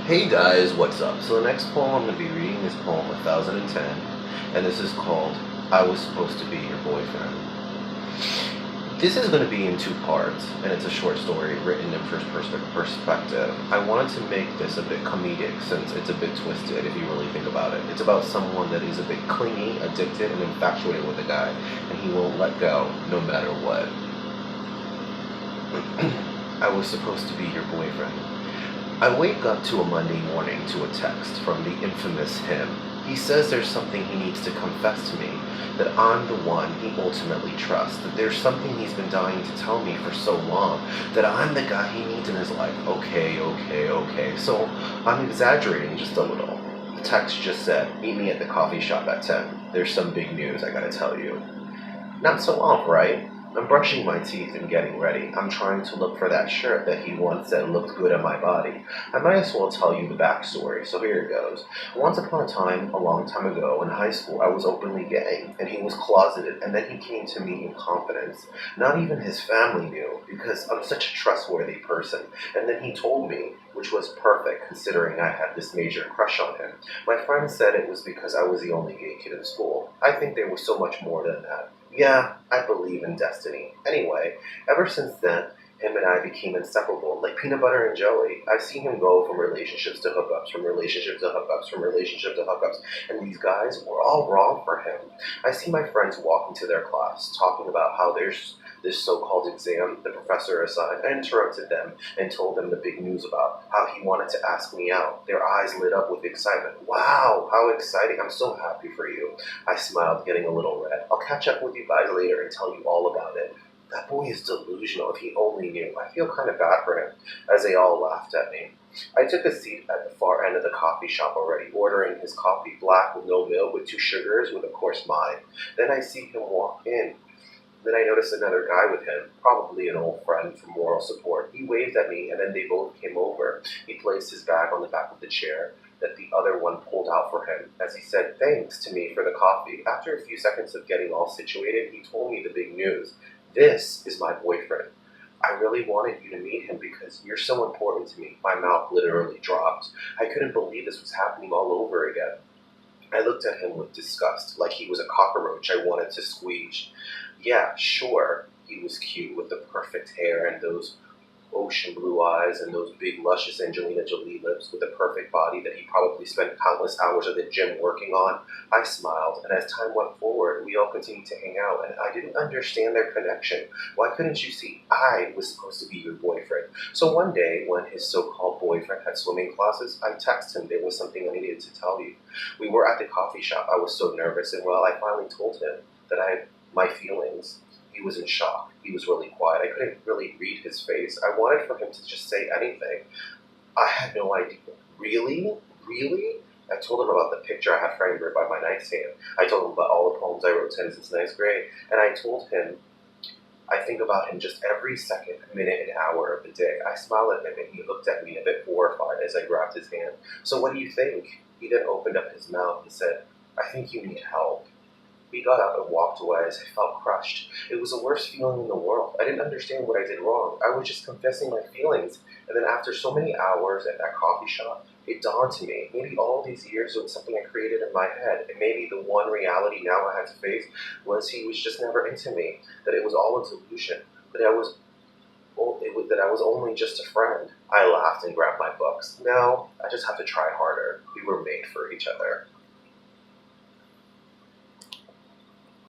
Hey guys, what's up? So the next poem I'm going to be reading is poem 1010, and this is called I Was Supposed to Be Your Boyfriend. This is going to be in two parts, and it's a short story written in first person perspective. I wanted to make this a bit comedic since it's a bit twisted if you really think about it. It's about someone that is a bit clingy, addicted, and infatuated with a guy, and he won't let go no matter what. I was supposed to be your boyfriend. I wake up to a Monday morning to a text from the infamous him. He says there's something he needs to confess to me, that I'm the one he ultimately trusts, that there's something he's been dying to tell me for so long, that I'm the guy he needs in his life. Okay. So I'm exaggerating just a little. The text just said, meet me at the coffee shop at 10. There's some big news I gotta tell you. Not so off, right? I'm brushing my teeth and getting ready. I'm trying to look for that shirt that he once said looked good on my body. I might as well tell you the backstory, so here it goes. Once upon a time, a long time ago, in high school, I was openly gay, and he was closeted, and then he came to me in confidence. Not even his family knew, because I'm such a trustworthy person. And then he told me, which was perfect considering I had this major crush on him. My friends said it was because I was the only gay kid in school. I think there was so much more than that. Yeah, I believe in destiny. Anyway, ever since then, him and I became inseparable, like peanut butter and jelly. I've seen him go from relationships to hookups, from relationship to hookups, from relationship to hookups, and these guys were all wrong for him. I see my friends walk into their class, talking about how there's this so-called exam the professor assigned. I interrupted them and told them the big news about how he wanted to ask me out. Their eyes lit up with excitement. Wow, how exciting. I'm so happy for you. I smiled, getting a little red. I'll catch up with you guys later and tell you all about it. That boy is delusional. If he only knew. I feel kind of bad for him, as they all laughed at me. I took a seat at the far end of the coffee shop already, ordering his coffee black with no milk, with 2 sugars, with of course mine. Then I see him walk in. Then I noticed another guy with him, probably an old friend from moral support. He waved at me, and then they both came over. He placed his bag on the back of the chair that the other one pulled out for him, as he said thanks to me for the coffee. After a few seconds of getting all situated, he told me the big news. This is my boyfriend. I really wanted you to meet him because you're so important to me. My mouth literally dropped. I couldn't believe this was happening all over again. I looked at him with disgust, like he was a cockroach I wanted to squeeze. Yeah, sure, he was cute with the perfect hair and those ocean blue eyes and those big, luscious Angelina Jolie lips with the perfect body that he probably spent countless hours at the gym working on. I smiled, and as time went forward, we all continued to hang out, and I didn't understand their connection. Why couldn't you see I was supposed to be your boyfriend? So one day, when his so-called boyfriend had swimming classes, I texted him there was something I needed to tell you. We were at the coffee shop. I was so nervous, and well, I finally told him that my feelings. He was in shock. He was really quiet. I couldn't really read his face. I wanted for him to just say anything. I had no idea. Really? Really? I told him about the picture I had framed by my nightstand. I told him about all the poems I wrote since ninth grade. And I told him I think about him just every second, minute, and hour of the day. I smiled at him and he looked at me a bit horrified as I grabbed his hand. So what do you think? He then opened up his mouth and said, I think you need help. We got up and walked away as I felt crushed. It was the worst feeling in the world. I didn't understand what I did wrong. I was just confessing my feelings. And then after so many hours at that coffee shop, it dawned to me, maybe all these years it was something I created in my head. And maybe the one reality now I had to face was he was just never into me. That it was all a delusion. That I was only just a friend. I laughed and grabbed my books. No, I just have to try harder. We were made for each other.